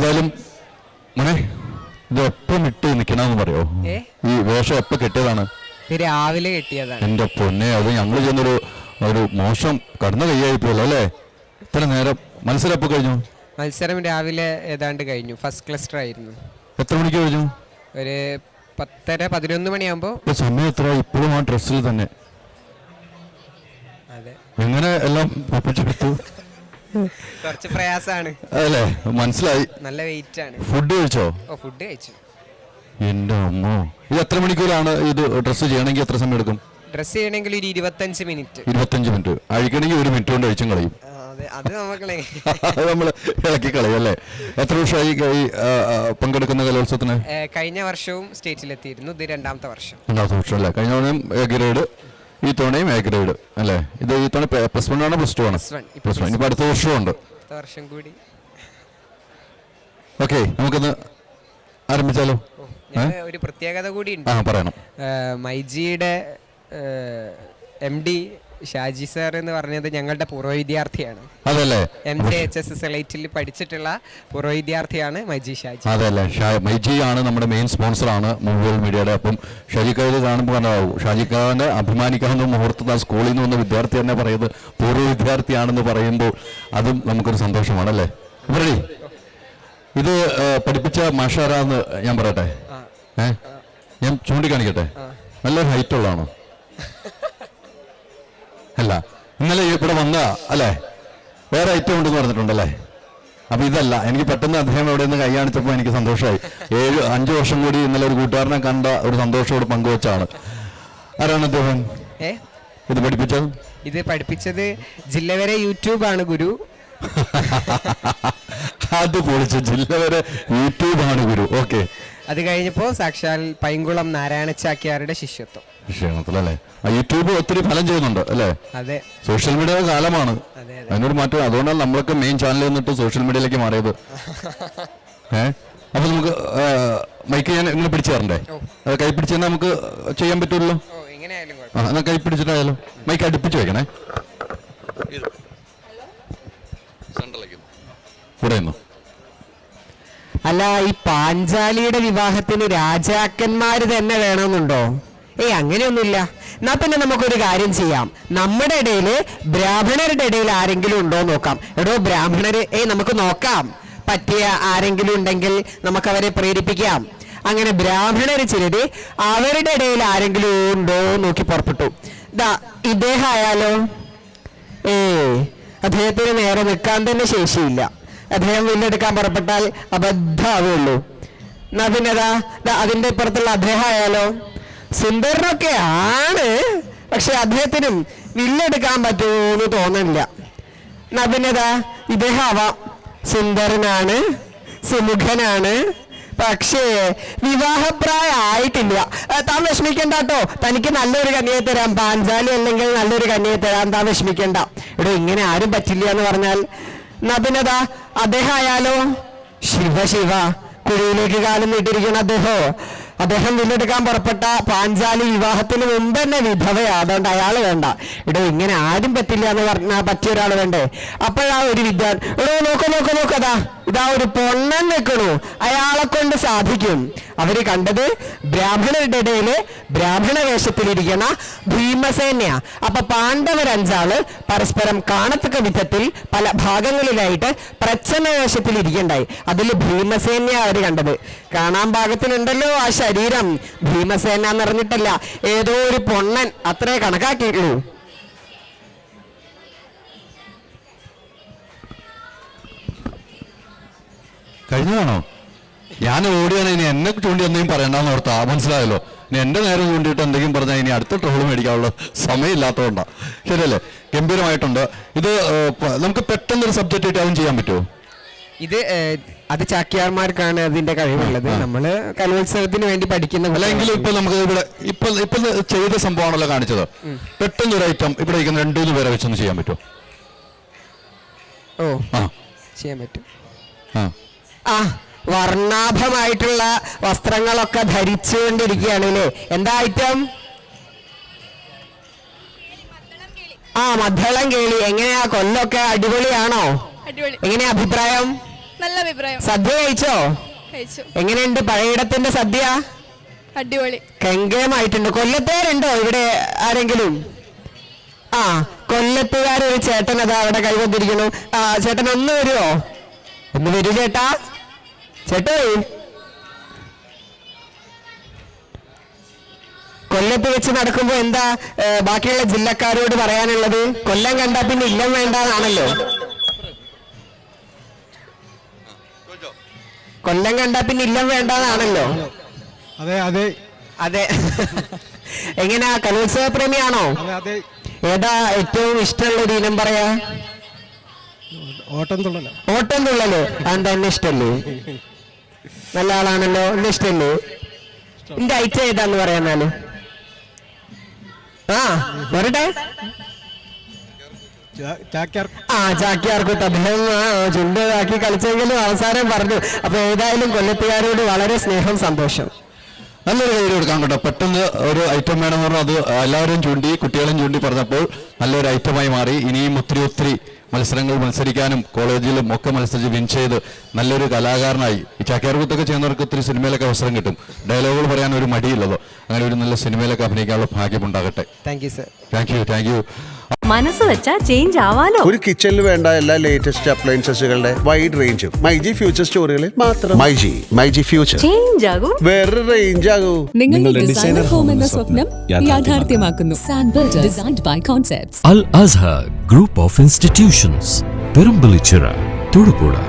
ഏതായാലും മോനെ ഇത് എപ്പം ഇട്ട് നിൽക്കണമെന്ന് പറയോ? ഈ വേഷം എപ്പോൾ കെട്ടിയതാണ്? രാവിലെ കെട്ടിയതാണ്. എൻ്റെ പൊന്നെ, അത് ഞങ്ങൾ ചെന്നൊരു ഒരു മോശം കടന്നു കൈയായിപ്പോയല്ലോ അല്ലേ? ഇത്ര നേരം മത്സരം എപ്പോൾ കഴിഞ്ഞു? മത്സരം രാവിലെ ഏതാണ്ട് കഴിഞ്ഞു. ഫസ്റ്റ് ക്ലസ്റ്റർ ആയിരുന്നു. എത്ര മണിക്ക് കഴിഞ്ഞു? ഒരു 10-11 മണിയാകുമ്പോൾ. സമയം എത്ര? ഇപ്പോഴും ആ ഡ്രസ്സിൽ തന്നെ? അതെ. എങ്ങനെ എല്ലാം ഒപ്പിച്ചെടുത്തു? കുറച്ച് പ്രയാസമാണ് അല്ലേ? മനസ്സിലായി. നല്ല വെയിറ്റ് ആണ്. ഫുഡ് കഴിച്ചോ? ഓ, ഫുഡ് കഴിച്ചു. എൻ്റെ അമ്മോ, ഇത് എത്ര മണിക്കൂറാണ് ഇത് ഡ്രസ്സ് ചെയ്യണമെങ്കിൽ എത്ര സമയം എടുക്കും? ഡ്രസ് ചെയ്യണമെങ്കിൽ ഒരു 25 മിനിറ്റ്. 25 മിനിറ്റ്. അഴിക്കണമെങ്കിൽ 1 മിനിറ്റ് കൊണ്ട് അഴിച്ചും കളയും. അത് നമ്മളെ നമ്മൾ ഇളക്കി കളയും അല്ലേ? എത്ര വർഷമായി പങ്കെടുക്കുന്ന കലോത്സവത്തിന്? കഴിഞ്ഞ വർഷവും സ്റ്റേറ്റിലെത്തിയിരുന്നു. ഇത് രണ്ടാമത്തെ വർഷം. രണ്ടാമത്തെ വർഷം അല്ലേ? കഴിഞ്ഞ തവണയും എ ഗ്രേഡ്, ഈ തവണയും എ ഗ്രേഡ് അല്ലേ? ഇത് ഈ തവണ +1 ആണോ +2 ആണ്? +1. ഇനിയിപ്പോൾ അടുത്ത വർഷമുണ്ട്. അടുത്ത വർഷം കൂടി. ഓക്കെ, നമുക്കൊന്ന് ആരംഭിച്ചാലോ? ഒരു പ്രത്യേകത കൂടി ഉണ്ട്. പറയണം. മൈജിയുടെ MD ഷാജി സാർ എന്ന് പറഞ്ഞത് ഞങ്ങളുടെ പൂർവ്വ വിദ്യാർത്ഥിയാണ്. അതല്ലേ? MJHS എലൈറ്റിൽ പഠിച്ചിട്ടുള്ള പൂർവ്വ വിദ്യാർത്ഥിയാണ് മൈജി ഷാജി. അതല്ലേ? മൈജി ആണ് നമ്മുടെ മെയിൻ സ്പോൺസറാണ് മൂവൽ മീഡിയയുടെ. അപ്പം ഷാജിക്കാവ് കാണുമ്പോൾ കണ്ടാവും, ഷാജിക്കാവിന്റെ അഭിമാനിക്കാവുന്ന മുഹൂർത്തത്തിൽ സ്കൂളിൽ നിന്ന് വന്ന വിദ്യാർത്ഥി തന്നെ പറയുന്നത് പൂർവ്വ വിദ്യാർത്ഥിയാണെന്ന് പറയുമ്പോൾ അതും നമുക്കൊരു സന്തോഷമാണല്ലേ? റെഡി? ഇത് പഠിപ്പിച്ച മാഷാരാന്ന് ഞാൻ പറയട്ടെ? ഞാൻ ചൂണ്ടിക്കാണിക്കട്ടെ? നല്ലൊരു ഹൈറ്റ് ഉള്ളതാണോ? അല്ല, ഇന്നലെ ഇവിടെ വന്ന അല്ലേ? വേറെ ഐറ്റം ഉണ്ടെന്ന് പറഞ്ഞിട്ടുണ്ടല്ലേ? അപ്പൊ ഇതല്ല. എനിക്ക് പെട്ടെന്ന് അദ്ദേഹം എവിടെ നിന്ന് കൈ കാണിച്ചപ്പോൾ എനിക്ക് സന്തോഷമായി. 5 വർഷം കൂടി ഇന്നലെ ഒരു കൂട്ടുകാരനെ കണ്ട ഒരു സന്തോഷത്തോട് പങ്കുവച്ചാണ്. ആരാണ് അദ്ദേഹം? ഇത് പഠിപ്പിച്ചത്? ഇത് പഠിപ്പിച്ചത് ജില്ലവരെ യൂട്യൂബാണ് ഗുരു. അത് പൊളിച്ച ജില്ലവരെ യൂട്യൂബാണ് ഗുരു. ഓക്കെ. അത് കഴിഞ്ഞപ്പോ സാക്ഷാൽ പൈങ്കുളം നാരായണ ചാക്യാരുടെ ശിഷ്യത്വം. അല്ലേ? യൂട്യൂബ് ഒത്തിരി ഫലം ചെയ്യുന്നുണ്ട് അല്ലേ? അതെ. സോഷ്യൽ മീഡിയ കാലമാണ്, അതിനൊരു മാറ്റം. അതുകൊണ്ടാണ് നമ്മളൊക്കെ മെയിൻ ചാനലിൽ നിന്നിട്ട് സോഷ്യൽ മീഡിയയിലേക്ക് മാറിയത്. അപ്പൊ നമുക്ക് മൈക്ക് ഞാൻ ഇങ്ങനെ പിടിച്ചു തരണ്ടേ? കൈ പിടിച്ച് തന്നെ നമുക്ക് ചെയ്യാൻ പറ്റുമല്ലോ. എന്നാ കൈ പിടിച്ചിട്ടായാലും മൈക്ക് അടുപ്പിച്ച് വെക്കണേ. ഇവിടെ നിന്നു. അല്ല, ഈ പാഞ്ചാലിയുടെ വിവാഹത്തിന് രാജാക്കന്മാര് തന്നെ വേണമെന്നുണ്ടോ? അങ്ങനെയൊന്നുമില്ല. എന്നാ പിന്നെ നമുക്കൊരു കാര്യം ചെയ്യാം. നമ്മുടെ ഇടയില് ബ്രാഹ്മണരുടെ ഇടയിൽ ആരെങ്കിലും ഉണ്ടോ നോക്കാം. ബ്രാഹ്മണര് നമുക്ക് നോക്കാം. പറ്റിയ ആരെങ്കിലും ഉണ്ടെങ്കിൽ നമുക്ക് അവരെ പ്രേരിപ്പിക്കാം. അങ്ങനെ ബ്രാഹ്മണര് ചിലര് അവരുടെ ഇടയിൽ ആരെങ്കിലും ഉണ്ടോ നോക്കി പുറപ്പെട്ടു. ഇദ്ദേഹം ആയാലോ? അദ്ദേഹത്തിന് നേരെ നിൽക്കാൻ തന്നെ ശേഷിയില്ല. അദ്ദേഹം വില്ലെടുക്കാൻ പുറപ്പെട്ടാൽ അബദ്ധമാവുള്ളൂ. എന്നാ പിന്നെ അതിന്റെ ഇപ്പുറത്തുള്ള അദ്ദേഹം ആയാലോ? സുന്ദരനൊക്കെ ആണ്, പക്ഷെ അദ്ദേഹത്തിനും വില്ലെടുക്കാൻ പറ്റുമെന്ന് തോന്നില്ല. എന്നാ പിന്നെ ഇദ്ദേഹം ആവാം. സുന്ദരനാണ്, സുമുഖനാണ്, പക്ഷേ വിവാഹപ്രായം ആയിട്ടില്ല. താൻ വിഷമിക്കണ്ടോ, തനിക്ക് നല്ലൊരു കന്യയെ തരാം. പാഞ്ചാലി അല്ലെങ്കിൽ നല്ലൊരു കന്യയെ തരാം, താൻ വിഷമിക്കണ്ട. ഇങ്ങനെ ആരും പറ്റില്ല എന്ന് പറഞ്ഞാൽ എന്നാ പിന്നെ അദ്ദേഹം ആയാലോ? ശിവ കുഴിയിലേക്ക് കാലം നീട്ടിരിക്കണം അദ്ദേഹം വില്ലെടുക്കാൻ പുറപ്പെട്ട പാഞ്ചാലി വിവാഹത്തിന് മുമ്പ് തന്നെ വിധവയാ. അതുകൊണ്ട് അയാൾ വേണ്ട. ഇങ്ങനെ ആരും പറ്റില്ല എന്ന് പറഞ്ഞാൽ പറ്റിയ ഒരാൾ വേണ്ടേ? അപ്പോഴാ ഒരു നോക്കതാ ഇതാ ഒരു പൊണ്ണൻ നിൽക്കണു, അയാളെ കൊണ്ട് സാധിക്കും. അവര് കണ്ടത് ബ്രാഹ്മണരുടെ ഇടയില് ബ്രാഹ്മണ വേഷത്തിലിരിക്കുന്ന ഭീമസേനയാ. അപ്പൊ പാണ്ഡവർ 5 പരസ്പരം കാണത്തക്ക വിധത്തിൽ പല ഭാഗങ്ങളിലായിട്ട് പ്രച്ഛന്ന വേഷത്തിൽ ഇരിക്കണ്ടായി. അതിൽ ഭീമസേനയാ അവര് കണ്ടത്. കാണാൻ പാകത്തിലുണ്ടല്ലോ ആ ശരീരം. ഭീമസേന എന്ന് പറഞ്ഞിട്ടല്ല, ഏതോ ഒരു പൊണ്ണൻ, അത്രേ കണക്കാക്കിയുള്ളൂ. കഴിഞ്ഞതാണോ? ഞാൻ ഓടിയാണ്. ഇനി എന്നെ ചൂണ്ടി എന്തെങ്കിലും പറയണ്ടെന്ന് ഓർത്താ. മനസ്സിലായല്ലോ? ഇനി എന്റെ നേരെ ചൂണ്ടിയിട്ട് എന്തെങ്കിലും പറഞ്ഞാൽ ഇനി അടുത്ത ട്രോള് മേടിക്കാനുള്ള സമയമില്ലാത്തതുകൊണ്ടാ. ശരിയല്ലേ? ഗംഭീരമായിട്ടുണ്ട്. ഇത് നമുക്ക് പെട്ടെന്നൊരു സബ്ജക്റ്റ് ആയിട്ട് അതും ചെയ്യാൻ പറ്റുമോ? അത് ചാക്യാർമാർക്കാണ് അതിന്റെ കഴിവുള്ളത്. നമ്മള് കലോത്സവത്തിന് വേണ്ടി പഠിക്കുന്ന. അല്ലെങ്കിൽ ഇപ്പൊ നമുക്ക് ഇവിടെ ഇപ്പൊ ചെയ്ത സംഭവമാണല്ലോ കാണിച്ചത്. പെട്ടെന്നൊരു ഐറ്റം ഇവിടെ ഇരിക്കുന്ന 2-3 പേരെ വെച്ചൊന്ന് ചെയ്യാൻ പറ്റുമോ? ചെയ്യാൻ പറ്റും. വർണ്ണാഭമായിട്ടുള്ള വസ്ത്രങ്ങളൊക്കെ ധരിച്ചുകൊണ്ടിരിക്കുകയാണ് അല്ലേ? എന്താ ഐറ്റം? മദ്ദളം കേളി. എങ്ങനെയാ? കൊല്ലൊക്കെ അടിപൊളിയാണോ? എങ്ങനെയാ അഭിപ്രായം? നല്ല അഭിപ്രായം. സദ്യ കഴിച്ചോ? കഴിച്ചു. എങ്ങനെയുണ്ട് പഴയിടത്തിന്റെ സദ്യ? അടിപൊളി. കെങ്കേമായിട്ടുണ്ട്. കൊല്ലത്തുകാരുണ്ടോ ഇവിടെ ആരെങ്കിലും? ആ, കൊല്ലത്തുകാരൊരു ചേട്ടൻ അതാ അവിടെ കൈവന്നിരിക്കുന്നു. ആ ചേട്ടൻ ഒന്ന് വരുമോ? ഒന്ന് വരൂ ചേട്ടാ. ചേട്ടോ, കൊല്ലത്ത് വെച്ച് നടക്കുമ്പോ എന്താ ബാക്കിയുള്ള ജില്ലക്കാരോട് പറയാനുള്ളത്? കൊല്ലം കണ്ടാ പിന്നെ ഇല്ലം വേണ്ടാന്നാണല്ലോ. കൊല്ലം കണ്ടാ പിന്നെ ഇല്ലം വേണ്ടാന്നാണല്ലോ. അതെ അതെ അതെ. എങ്ങനെയാ, കലോത്സവ പ്രേമിയാണോ? അതെ. ഏതാ ഏറ്റവും ഇഷ്ടമുള്ള ഒരു ഇനം പറയാ? ഓട്ടം തുള്ളല. ഓട്ടം തുള്ളല്. അതെന്താ എന്നെ ഇഷ്ടല്ലേ? നല്ല ആളാണല്ലോ. എന്നെ ഇഷ്ടല്ലേ? എന്റെ ഐറ്റം ഏതാന്ന് പറയാന്നാല്? ആ വരട്ടെ. ആ ചാക്യാർകൂത്ത്. അദ്ദേഹം ചുണ്ടാക്കി കളിച്ചെങ്കിലും അവസാനം പറഞ്ഞു. അപ്പൊ ഏതായാലും കൊല്ലത്തുകാരോട് വളരെ സ്നേഹം, സന്തോഷം. നല്ലൊരു കൈ കൊടുക്കാൻ കേട്ടോ. പെട്ടെന്ന് ഒരു ഐറ്റം വേണമെന്ന് പറഞ്ഞു. അത് എല്ലാവരും ചൂണ്ടി, കുട്ടികളും ചൂണ്ടി പറഞ്ഞപ്പോൾ നല്ലൊരു ഐറ്റമായി മാറി. ഇനിയും ഒത്തിരി മത്സരങ്ങൾ മത്സരിക്കാനും കോളേജിലും ഒക്കെ മത്സരിച്ച് വിൻ ചെയ്ത് നല്ലൊരു കലാകാരനായി. ഈ ചാക്യാർകൂത്തൊക്കെ ചെയ്യുന്നവർക്ക് ഒത്തിരി സിനിമയിലൊക്കെ അവസരം കിട്ടും. ഡയലോഗുകൾ പറയാൻ ഒരു മടിയില്ലല്ലോ. അങ്ങനെ ഒരു നല്ല സിനിമയിലൊക്കെ അഭിനയിക്കാനുള്ള ഭാഗ്യമുണ്ടാകട്ടെ. Thank you sir. Thank you. മനസ്സ് വെച്ചാ ചേഞ്ച് ആവാലോ. ഒരു കിച്ചണിൽ വേണ്ട എല്ലാ ലേറ്റസ്റ്റ് അപ്ലയൻസസുകളുടെ വൈഡ് റേഞ്ചും മൈജി ഫ്യൂച്ചർ സ്റ്റോറുകളിൽ മാത്രം. മൈജി ഫ്യൂച്ചർ ചേഞ്ച് ആകും, വേറെ റേഞ്ച് ആകും. നിങ്ങളുടെ ഡിസൈനർ ഹോം എന്ന സ്വപ്നം യാഥാർത്ഥ്യമാക്കുന്നു. Sandbuilder, designed by Concepts. Al Azhar Group of Institutions, Perambalichira, Tudupuzha.